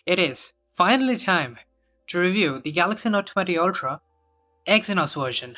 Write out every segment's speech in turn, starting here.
It is finally time to review the Galaxy Note 20 Ultra Exynos version.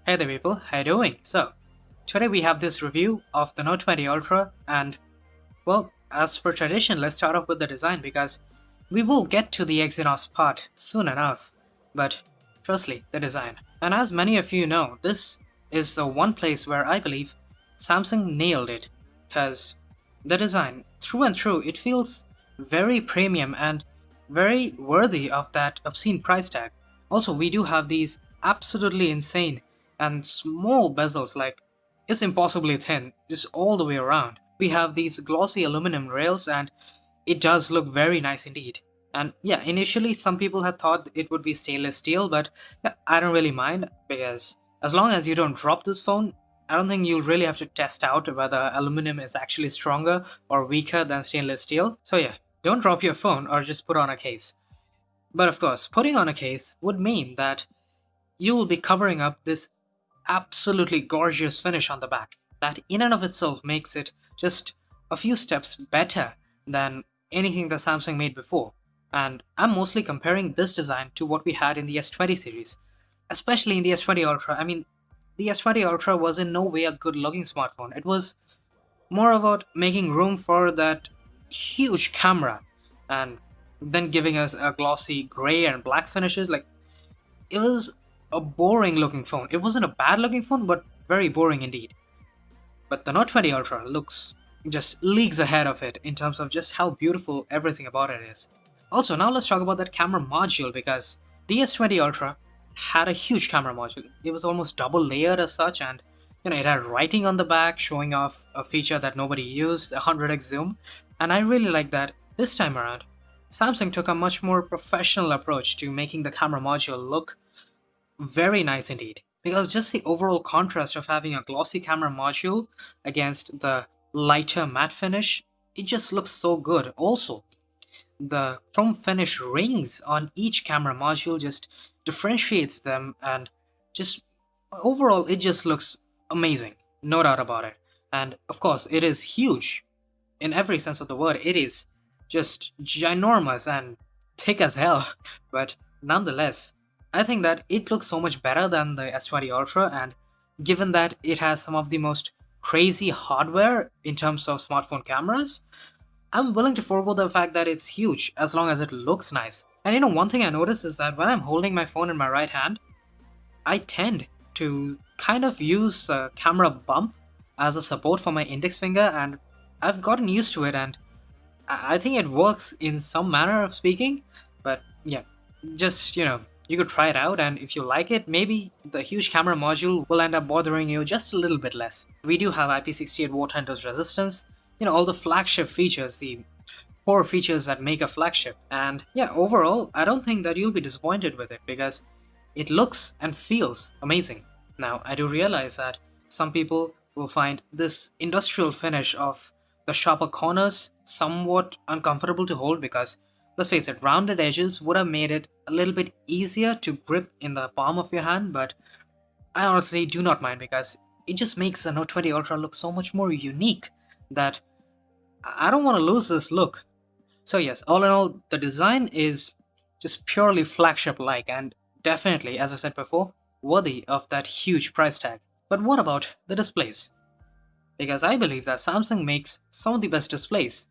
Hey there people, how you doing? So, today we have this review of the Note 20 Ultra and, well, as per tradition, let's start off with the design because we will get to the Exynos part soon enough. But firstly, the design. And as many of you know, this is the one place where I believe Samsung nailed it because the design, through and through, it feels very premium and very worthy of that obscene price tag. Also, we do have these absolutely insane and small bezels, like it's impossibly thin, just all the way around. We have these glossy aluminum rails and it does look very nice indeed. And yeah, initially some people had thought it would be stainless steel, but yeah, I don't really mind because as long as you don't drop this phone, I don't think you'll really have to test out whether aluminum is actually stronger or weaker than stainless steel. So yeah, don't drop your phone or just put on a case. But of course, putting on a case would mean that you will be covering up this absolutely gorgeous finish on the back. That in and of itself makes it just a few steps better than anything that Samsung made before. And I'm mostly comparing this design to what we had in the S20 series, especially in the S20 Ultra. I mean, the S20 Ultra was in no way a good looking smartphone. It was more about making room for that huge camera and then giving us a glossy gray and black finishes. Like, it was a boring looking phone. It wasn't a bad looking phone, but very boring indeed. But the Note 20 Ultra looks just leagues ahead of it in terms of just how beautiful everything about it is. Also, now let's talk about that camera module because the S20 Ultra had a huge camera module. It was almost double layered as such, and it had writing on the back showing off a feature that nobody used, 100x zoom, and I really like that this time around. Samsung took a much more professional approach to making the camera module look very nice indeed. Because just the overall contrast of having a glossy camera module against the lighter matte finish, it just looks so good. Also, the chrome finish rings on each camera module just differentiates them and just overall it just looks amazing. No doubt about it. And of course, it is huge in every sense of the word. It is just ginormous and thick as hell. But nonetheless, I think that it looks so much better than the S20 Ultra, and given that it has some of the most crazy hardware in terms of smartphone cameras, I'm willing to forego the fact that it's huge as long as it looks nice. And one thing I notice is that when I'm holding my phone in my right hand, I tend to kind of use a camera bump as a support for my index finger, and I've gotten used to it, and I think it works in some manner of speaking. But yeah, just you could try it out, and if you like it, maybe the huge camera module will end up bothering you just a little bit less. We do have IP68 water and dust resistance, all the flagship features, the core features that make a flagship. And yeah, overall, I don't think that you'll be disappointed with it because it looks and feels amazing. Now, I do realize that some people will find this industrial finish of the sharper corners somewhat uncomfortable to hold because, let's face it, rounded edges would have made it a little bit easier to grip in the palm of your hand, but I honestly do not mind because it just makes the Note 20 Ultra look so much more unique that I don't want to lose this look. So yes, all in all, the design is just purely flagship-like and definitely, as I said before, worthy of that huge price tag. But what about the displays? Because I believe that Samsung makes some of the best displays.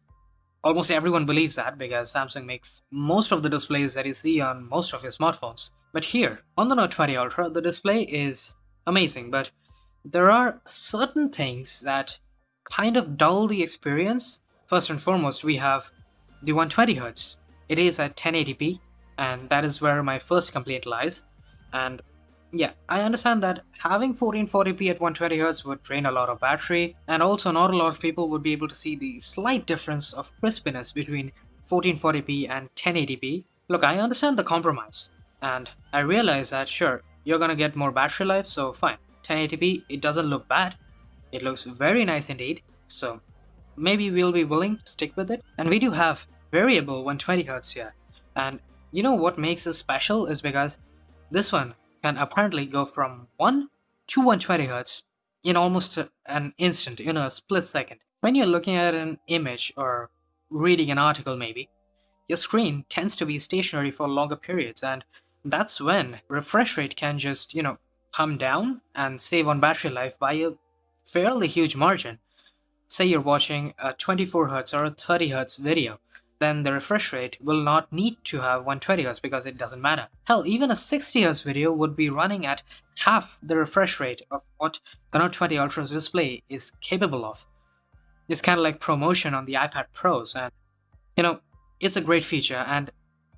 Almost everyone believes that because Samsung makes most of the displays that you see on most of your smartphones. But here, on the Note 20 Ultra, the display is amazing, but there are certain things that kind of dull the experience. First and foremost, we have the 120Hz. It is at 1080p, and that is where my first complaint lies. And Yeah, I understand that having 1440p at 120Hz would drain a lot of battery, and also not a lot of people would be able to see the slight difference of crispiness between 1440p and 1080p. Look, I understand the compromise, and I realize that sure, you're gonna get more battery life, so fine. 1080p, it doesn't look bad, it looks very nice indeed, so maybe we'll be willing to stick with it. And we do have variable 120Hz here, and you know what makes this special is because this one can apparently go from 1 to 120 Hz in almost an instant, in a split second. When you're looking at an image or reading an article, maybe, your screen tends to be stationary for longer periods, and that's when refresh rate can just, come down and save on battery life by a fairly huge margin. Say you're watching a 24 Hz or a 30 Hz video, then the refresh rate will not need to have 120 Hz because it doesn't matter. Hell, even a 60 Hz video would be running at half the refresh rate of what the Note 20 Ultra's display is capable of. It's kind of like ProMotion on the iPad Pros, and you know, it's a great feature. And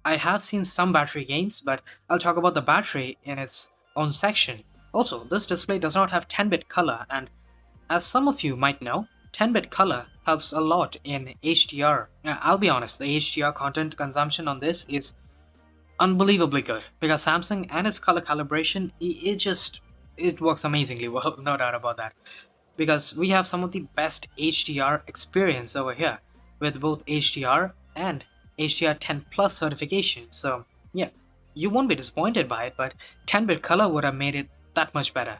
I have seen some battery gains, but I'll talk about the battery in its own section. Also, this display does not have 10-bit color, and as some of you might know, 10-bit color helps a lot in HDR. I'll be honest, the HDR content consumption on this is unbelievably good because Samsung and its color calibration, it works amazingly well, no doubt about that. Because we have some of the best HDR experience over here with both HDR and HDR10 Plus certification. So yeah, you won't be disappointed by it, but 10-bit color would have made it that much better.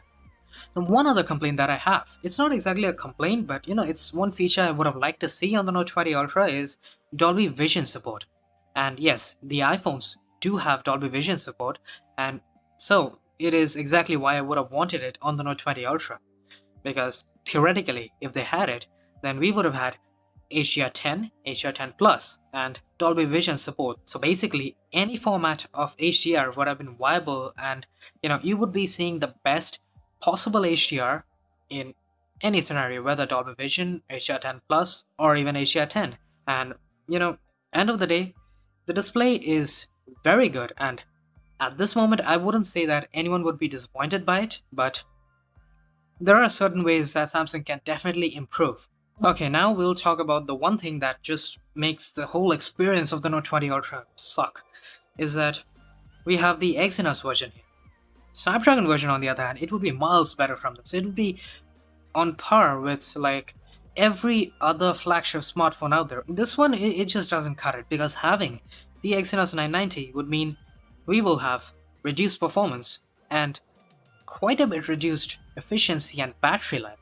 And one other complaint that I have, it's not exactly a complaint, but it's one feature I would have liked to see on the Note 20 Ultra is Dolby Vision support. And yes, the iPhones do have Dolby Vision support, and so it is exactly why I would have wanted it on the Note 20 Ultra. Because theoretically, if they had it, then we would have had HDR10, HDR10 Plus, and Dolby Vision support. So basically, any format of HDR would have been viable, and you would be seeing the best possible HDR in any scenario, whether Dolby Vision, HDR10 Plus, or even HDR10. And end of the day, the display is very good, and at this moment, I wouldn't say that anyone would be disappointed by it, but there are certain ways that Samsung can definitely improve. Okay, now we'll talk about the one thing that just makes the whole experience of the Note 20 Ultra suck, is that we have the Exynos version here. Snapdragon version, on the other hand, it would be miles better from this. It would be on par with like every other flagship smartphone out there. This one, it just doesn't cut it because having the Exynos 990 would mean we will have reduced performance and quite a bit reduced efficiency and battery life.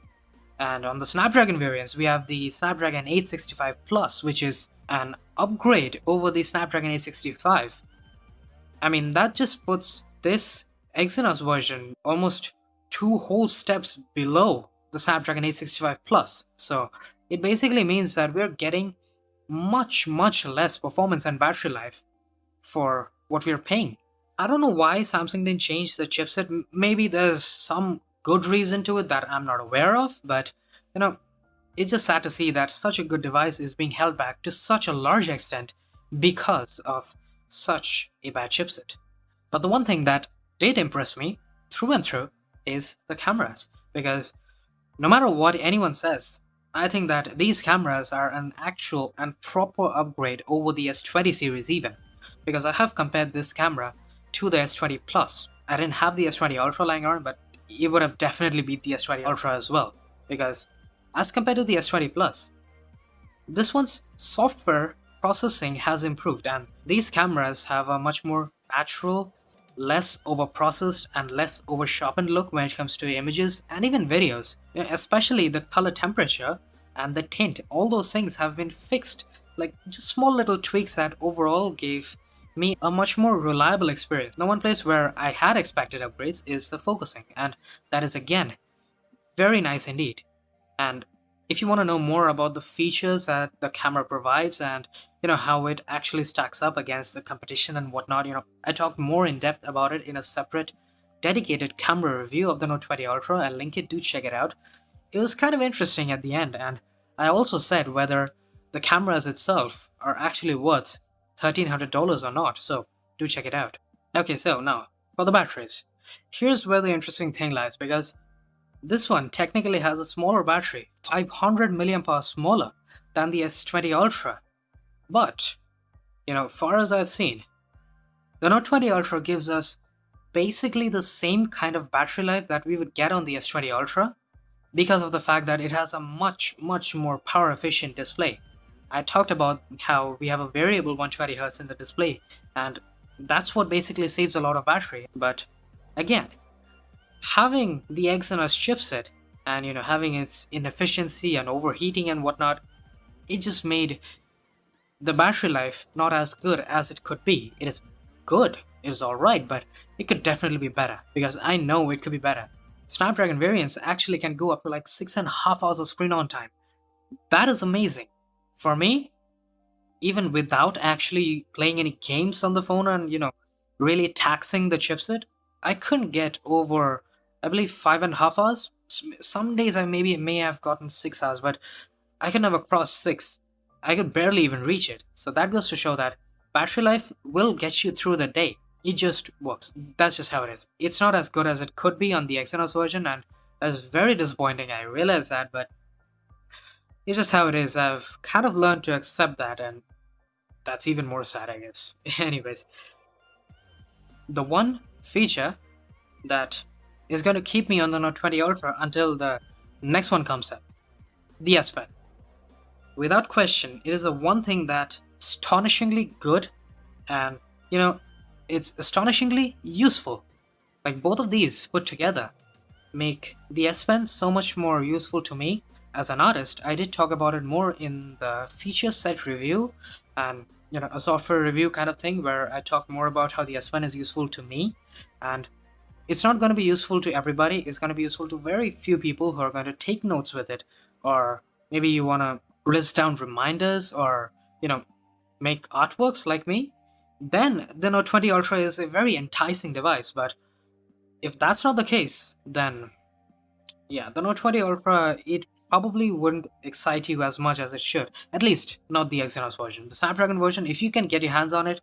And on the Snapdragon variants, we have the Snapdragon 865 Plus, which is an upgrade over the Snapdragon 865. I mean, that just puts this Exynos version almost two whole steps below the Snapdragon 865 Plus. So it basically means that we're getting much, much less performance and battery life for what we're paying. I don't know why Samsung didn't change the chipset. Maybe there's some good reason to it that I'm not aware of, but it's just sad to see that such a good device is being held back to such a large extent because of such a bad chipset. But the one thing that did impress me through and through is the cameras, because no matter what anyone says, I think that these cameras are an actual and proper upgrade over the S20 series even, because I have compared this camera to the S20 Plus. I didn't have the S20 Ultra lying around, but it would have definitely beat the S20 Ultra as well, because as compared to the S20 Plus, this one's software processing has improved, and these cameras have a much more natural, less overprocessed, and less oversharpened look when it comes to images and even videos. Especially the color temperature and the tint, all those things have been fixed, like just small little tweaks that overall gave me a much more reliable experience. The one place where I had expected upgrades is the focusing, and that is again very nice indeed. And if you want to know more about the features that the camera provides and how it actually stacks up against the competition and whatnot, I talked more in depth about it in a separate dedicated camera review of the Note 20 Ultra. I'll link it, do check it out. It was kind of interesting at the end, and I also said whether the cameras itself are actually worth $1,300 or not, so do check it out. Okay, so now for the batteries. here's where the interesting thing lies, because this one technically has a smaller battery, 500 milliamp hours smaller than the S20 Ultra. But, far as I've seen, the Note 20 Ultra gives us basically the same kind of battery life that we would get on the S20 Ultra, because of the fact that it has a much, much more power efficient display. I talked about how we have a variable 120 Hz in the display, and that's what basically saves a lot of battery. But again, having the Exynos chipset and having its inefficiency and overheating and whatnot, it just made the battery life not as good as it could be. It is good, it is alright, but it could definitely be better, because I know it could be better. Snapdragon variants actually can go up to like 6.5 hours of screen on time. That is amazing. For me, even without actually playing any games on the phone and, really taxing the chipset, I couldn't get over, I believe, 5.5 hours. Some days I maybe may have gotten 6 hours, but I could never cross 6. I could barely even reach it. So that goes to show that battery life will get you through the day. It just works. That's just how it is. It's not as good as it could be on the Exynos version, and that is very disappointing. I realize that, but it's just how it is. I've kind of learned to accept that, and that's even more sad, I guess. Anyways, the one feature that is going to keep me on the Note 20 Ultra until the next one comes up, the S Pen. Without question, it is a one thing that astonishingly good, and it's astonishingly useful. Like, both of these put together make the S Pen so much more useful to me as an artist. I did talk about it more in the feature set review and a software review kind of thing, where I talked more about how the S Pen is useful to me. And it's not going to be useful to everybody. It's going to be useful to very few people who are going to take notes with it, or maybe you want to list down reminders, or make artworks like me. Then the Note 20 Ultra is a very enticing device. But if that's not the case, then yeah, the Note 20 Ultra, it probably wouldn't excite you as much as it should. At least not the Exynos version. The Snapdragon version, if you can get your hands on it,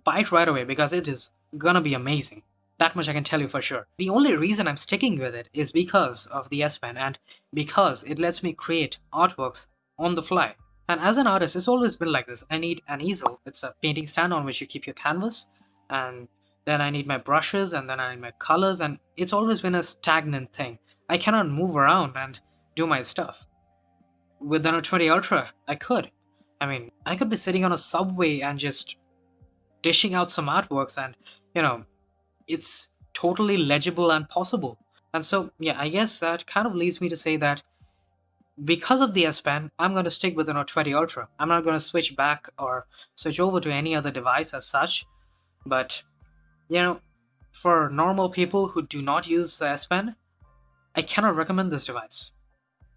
buy it right away, because it is gonna be amazing. That much I can tell you for sure. The only reason I'm sticking with it is because of the S Pen, and because it lets me create artworks on the fly. And as an artist, it's always been like this. I need an easel. It's a painting stand on which you keep your canvas, and then I need my brushes, and then I need my colors, and it's always been a stagnant thing. I cannot move around and do my stuff. With the Note 20 Ultra, I could. I mean, I could be sitting on a subway and just dishing out some artworks, and it's totally legible and possible. And so, yeah, I guess that kind of leads me to say that because of the S Pen, I'm going to stick with the Note 20 Ultra. I'm not going to switch back or switch over to any other device as such. But, for normal people who do not use the S Pen, I cannot recommend this device.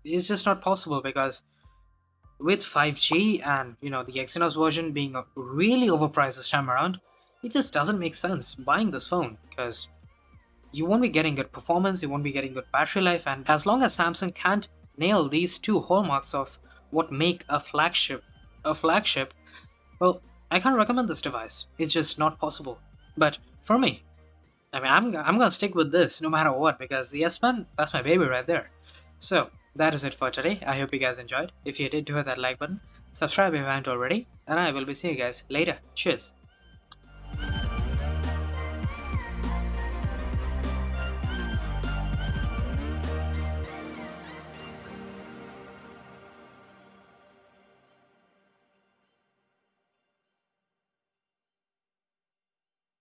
It's just not possible, because with 5G and the Exynos version being really overpriced this time around, it just doesn't make sense buying this phone, because you won't be getting good performance, you won't be getting good battery life, and as long as Samsung can't nail these two hallmarks of what make a flagship, well, I can't recommend this device. It's just not possible. But for me, I mean, I'm gonna stick with this no matter what, because the S Pen, that's my baby right there. So that is it for today. I hope you guys enjoyed. If you did, do hit that like button, subscribe if you haven't already, and I will be seeing you guys later. Cheers.